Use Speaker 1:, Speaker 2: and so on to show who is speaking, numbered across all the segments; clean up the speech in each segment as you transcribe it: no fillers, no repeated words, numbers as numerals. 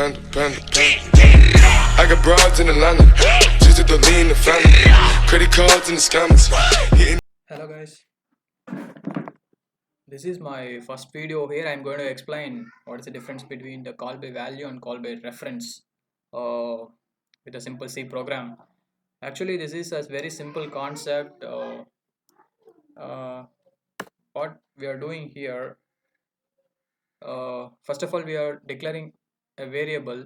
Speaker 1: I got broads in Atlanta, just to lean the family, credit cards in the scammers.
Speaker 2: Hello guys, this is my first video. Here I'm going to explain what is the difference between the call by value and call by reference with a simple C program. Actually this is a very simple concept. Uh, what we are doing here, first of all we are declaring a variable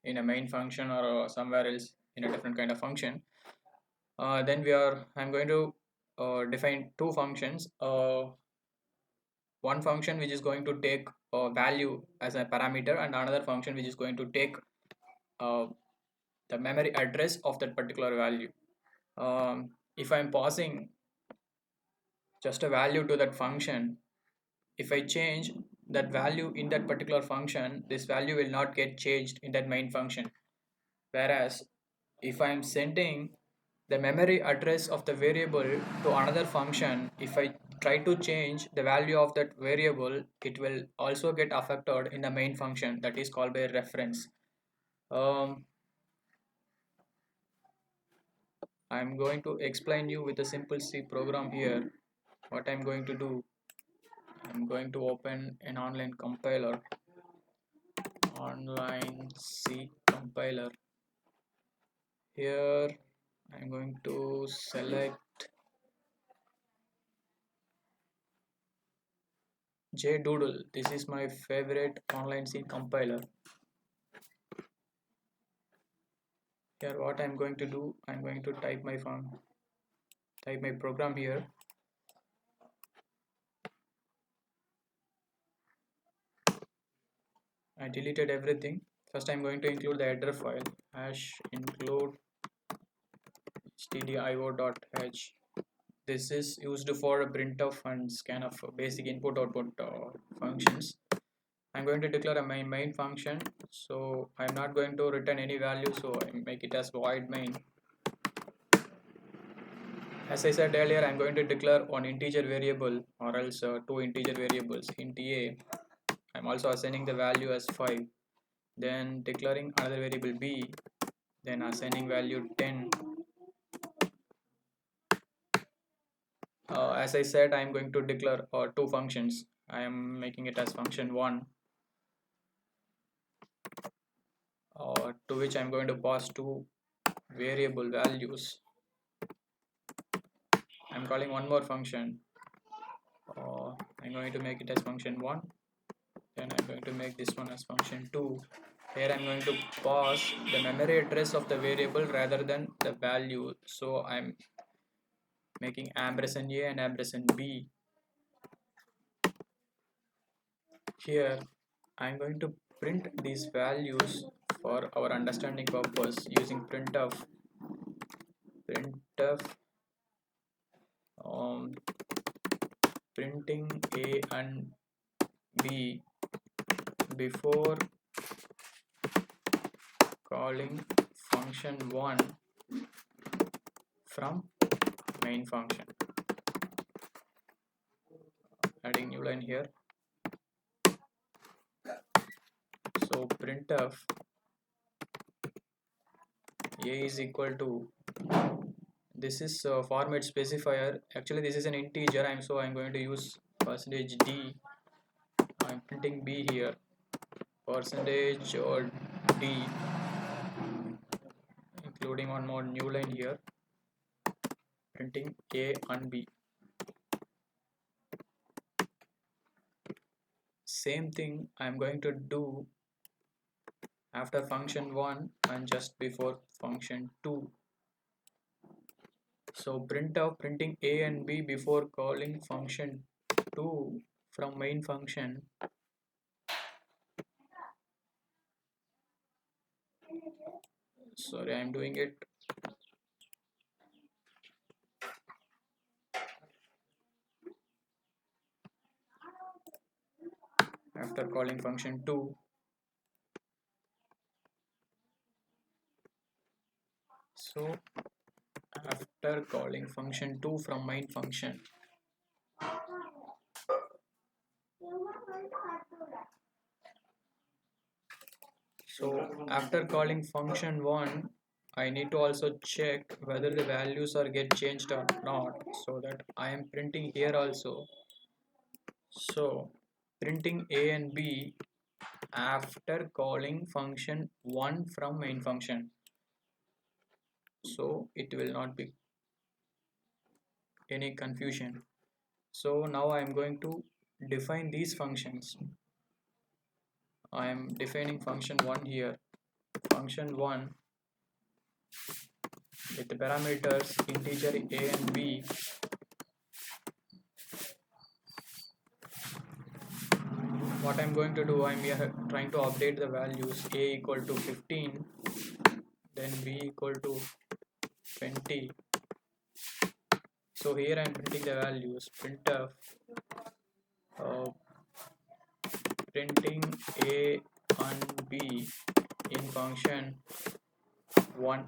Speaker 2: in a main function or somewhere else in a different kind of function. Then I'm going to define two functions. One function which is going to take a value as a parameter and another function which is going to take uh, the memory address of that particular value. If I'm passing just a value to that function, if I change that value in that particular function, this value will not get changed in that main function. Whereas if I'm sending the memory address of the variable to another function, if I try to change the value of that variable, it will also get affected in the main function, that is called by reference. I'm going to explain you with a simple C program here. What I'm going to do, I'm going to open an online compiler, online C compiler. Here I'm going to select JDoodle. This is my favorite online C compiler. Here what I'm going to do, I'm going to type my program here. I deleted everything. First I'm going to include the header file #include stdio.h. This is used for printf and scanf basic input output functions. I'm going to declare my main function, so I'm not going to return any value, so I make it as void main. As I said earlier, I'm going to declare one integer variable or else two integer variables. Int a, I'm also assigning the value as 5, then declaring another variable b, then assigning value 10. As I said, I'm going to declare two functions. I am making it as function 1, to which I'm going to pass two variable values. I'm calling one more function. I'm going to make it as function 1, then I'm going to make this one as function 2. Here I'm going to pass the memory address of the variable rather than the value, so I'm making ampersand a and ampersand b. Here I'm going to print these values for our understanding purpose using printf printing a and b before calling function 1 from main function. Adding new line here. So printf a is equal to, this is format specifier. Actually this is an integer, I'm going to use %d. I'm printing b here, percentage or d, including one more new line here, printing a and b. Same thing I'm going to do after function 1 and just before function 2. So printf printing a and b before calling function 2 from main function. Sorry, I'm doing it. After calling function 2, so after calling function 2 from main function, So after calling function 1, I need to also check whether the values are get changed or not, so that I am printing here also. So printing a and b after calling function 1 from main function, so it will not be any confusion. So now I am going to define these functions. I am defining function 1 here. Function 1 with the parameters integer a and b. What I'm going to do, I'm here trying to update the values a equal to 15, then b equal to 20. So here I'm printing the values printf uh, printing a and b in function 1.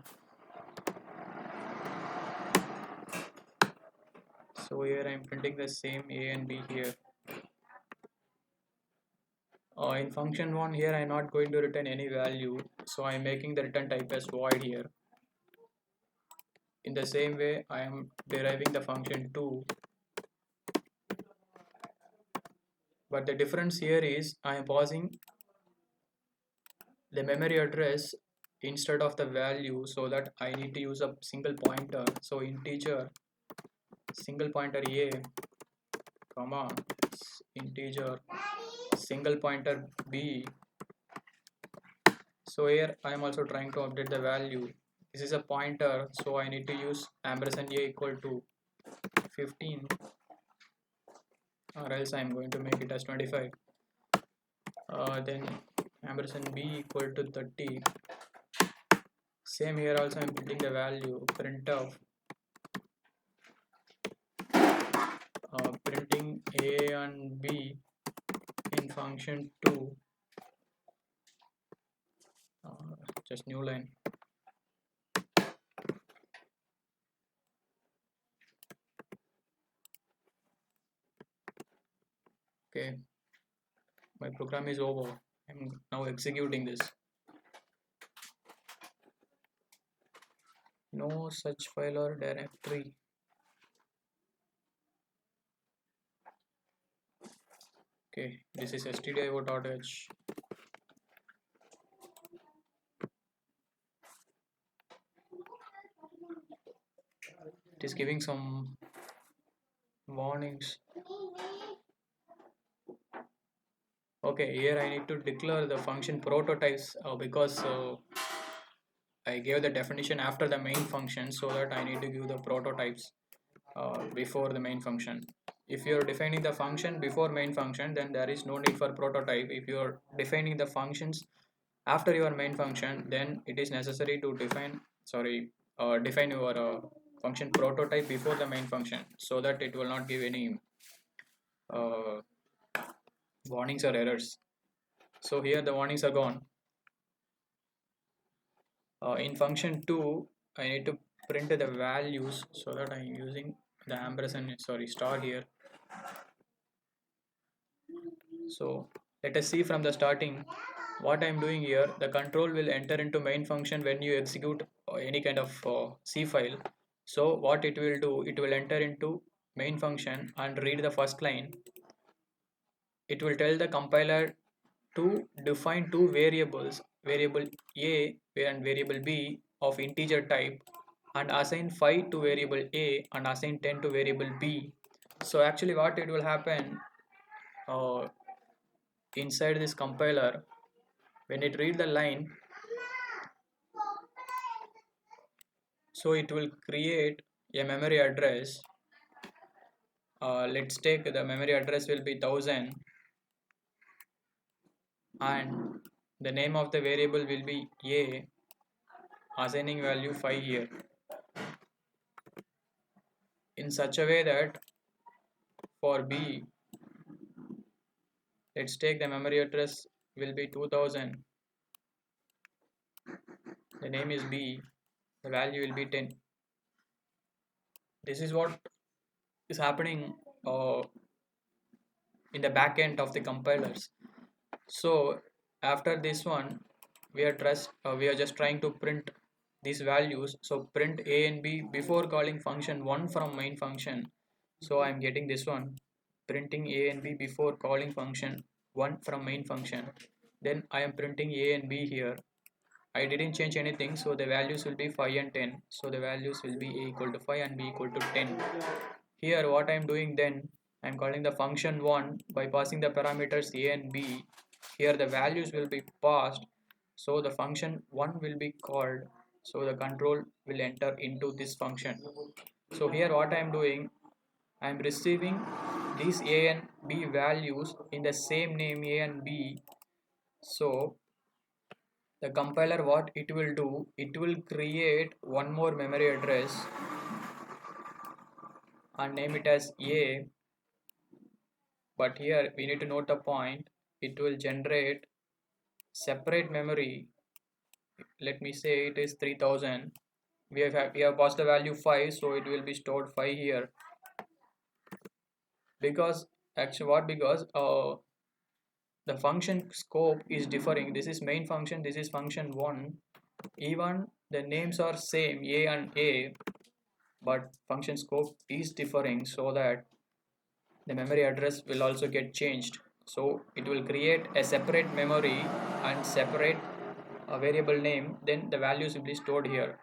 Speaker 2: So here I'm printing the same a and b here. In function 1 here I'm not going to return any value, so I'm making the return type as void here. In the same way I am deriving the function 2, but the difference here is I am passing the memory address instead of the value, so that I need to use a single pointer. So integer single pointer a comma integer single pointer b. So here I am also trying to update the value. This is a pointer, so I need to use ampersand a equal to 15, or else I am going to make it as 25. Then ampersand b equal to 30. Same here also I am printing the value printf printing a and b in function 2, just new line. Okay, my program is over. I'm now executing this. No such file or directory. Okay, this is stdio.h. It is giving some warnings. Okay, here I need to declare the function prototypes because I gave the definition after the main function, so that I need to give the prototypes before the main function. If you are defining the function before main function, then there is no need for prototype. If you are defining the functions after your main function, then it is necessary to define your function prototype before the main function, so that it will not give any uh, warnings or errors. So here the warnings are gone. In function 2 I need to print the values, so that I am using the ampersand star here. So let us see from the starting what I am doing here. The control will enter into main function when you execute any kind of C file. So what it will do, it will enter into main function and read the first line. It will tell the compiler to define two variables, variable a and variable b of integer type, and assign 5 to variable a and assign 10 to variable b. So actually what it will happen, uh, inside this compiler, when it read the line, so it will create a memory address. Let's take the memory address will be 1000, and the name of the variable will be a, assigning value 5 here, in such a way that for b, let's take the memory address will be 2000, the name is b, the value will be 10. This is what is happening in the back end of the compilers. So after this one, we are just trying to print these values. So print a and b before calling function 1 from main function. So I'm getting this one, printing a and b before calling function 1 from main function. Then I am printing a and b here. I didn't change anything, so the values will be 5 and 10. So the values will be a equal to 5 and b equal to 10. Here what I am doing then, I am calling the function 1 by passing the parameters a and b. Here the values will be passed, so the function 1 will be called, so the control will enter into this function. So here what I am doing, I am receiving these a and b values in the same name a and b. So the compiler, what it will do, it will create one more memory address and name it as a. But here we need to note the point, it will generate separate memory. Let me say it is 3000. We have passed the value 5, so it will be stored 5 here. Because actually what, because the function scope is differing. This is main function, this is function 1. Even the names are same, a and a, but function scope is differing, so that the memory address will also get changed. So it will create a separate memory and separate a variable name, then the values will be stored here.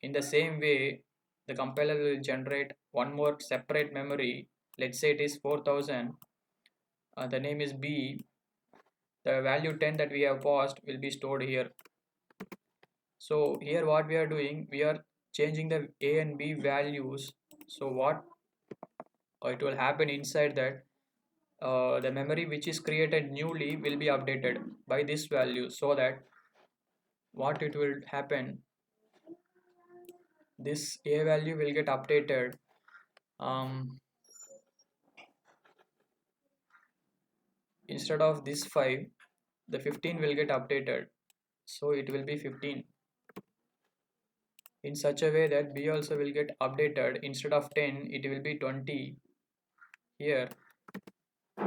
Speaker 2: In the same way, the compiler will generate one more separate memory. Let's say it is 4000, the name is b, the value 10 that we have passed will be stored here. So here what we are doing, we are changing the a and b values. So what it will happen inside that, the memory which is created newly will be updated by this value, so that what it will happen, this a value will get updated. Instead of this 5, the 15 will get updated, so it will be 15, in such a way that b also will get updated. Instead of 10, it will be 20. Here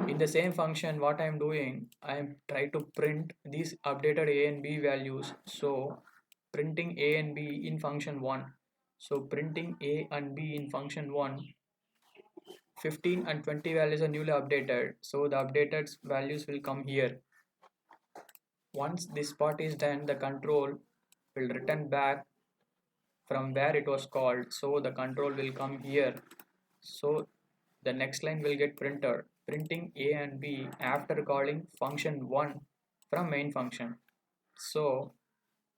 Speaker 2: in the same function, what I am doing, I am trying to print these updated a and b values. So printing a and b in function 1. So printing a and b in function 1, 15 and 20 values are newly updated, so the updated values will come here. Once this part is done, the control will return back from where it was called, so the control will come here. So the next line will get printed, printing a and b after calling function 1 from main function. So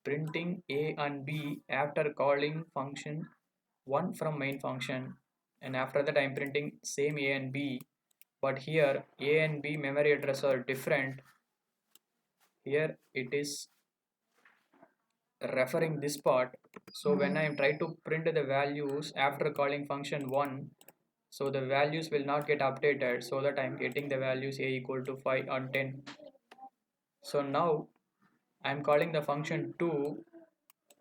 Speaker 2: printing a and b after calling function 1 from main function, and after that I am printing same a and b, but here a and b memory address are different. Here it is referring this part. So when I am trying to print the values after calling function 1, so the values will not get updated, so that I am getting the values a equal to 5 and 10. So now I am calling the function 2.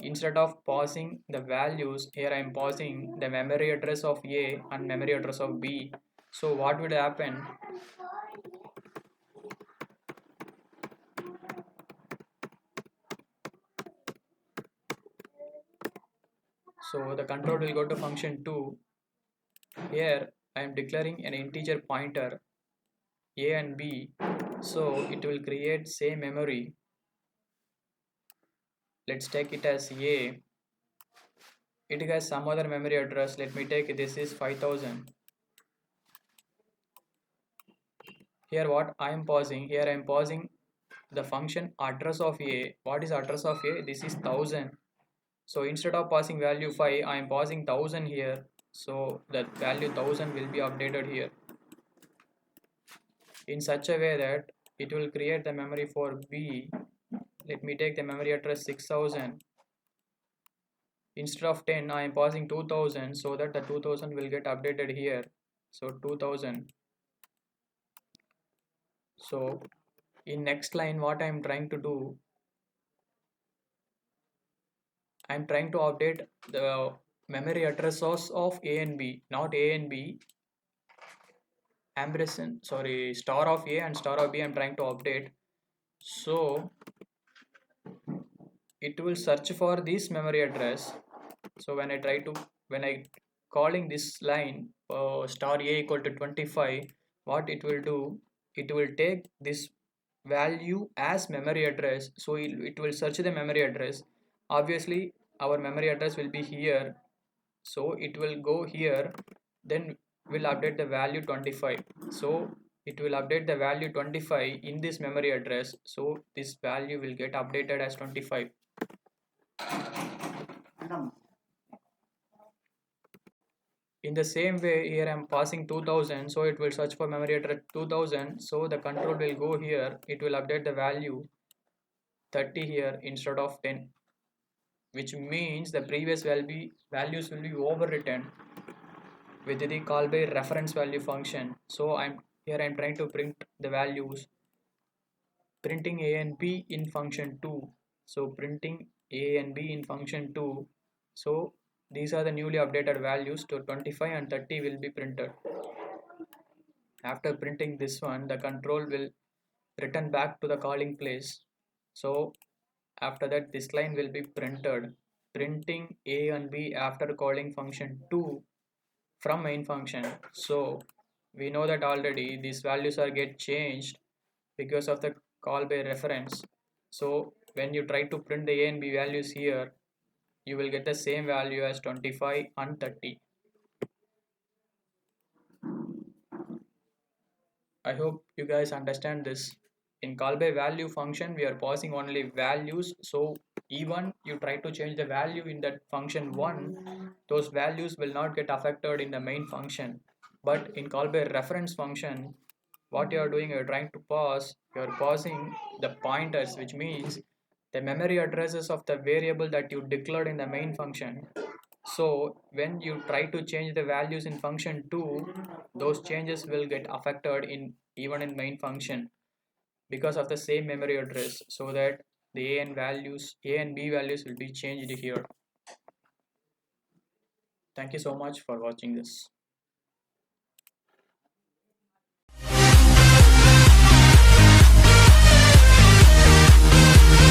Speaker 2: Instead of passing the values, here I am passing the memory address of a and memory address of b. So what would happen, so the control will go to function 2. Here I am declaring an integer pointer a and b, so it will create same memory. Let's take it as a. It has some other memory address. Let me take this is 5000. Here what I am pausing, here I am pausing the function address of a. What is address of a? This is 1000. So instead of passing value 5, I am passing 1000 here. So that value 1000 will be updated here in such a way that it will create the memory for b. Let me take the memory address 6000. Instead of 10, I am passing 2000, so that the 2000 will get updated here. So 2000. So in next line, what I am trying to do, I am trying to update the memory addresses of a and b, not a and b, ampersand, sorry, star of a and star of b I am trying to update. So it will search for this memory address. So when I calling this line star a equal to 25, what it will do, it will take this value as memory address. So it will search the memory address. Obviously our memory address will be here, so it will go here, then will update the value 25. So it will update the value 25 in this memory address, so this value will get updated as 25. In the same way, here I am passing 2000, so it will search for memory address 2000. So the control will go here, it will update the value 30 here instead of 10, which means the previous values will be overwritten with the call by reference value function. So I'm trying to print the values, printing a and b in function 2. So printing a and b in function 2. So these are the newly updated values, to 25 and 30 will be printed. After printing this one, the control will return back to the calling place. So after that, this line will be printed, printing a and b after calling function 2 from main function. So we know that already these values are get changed because of the call by reference. So when you try to print the a and b values here, you will get the same value as 25 and 30. I hope you guys understand this. In call by value function, we are passing only values. So even you try to change the value in that function 1, those values will not get affected in the main function. But in call by reference function, what you are doing, you are trying to pass, you are passing the pointers, which means the memory addresses of the variable that you declared in the main function. So when you try to change the values in function 2, those changes will get affected in even in main function because of the same memory address, so that the a and b values will be changed here. Thank you so much for watching this.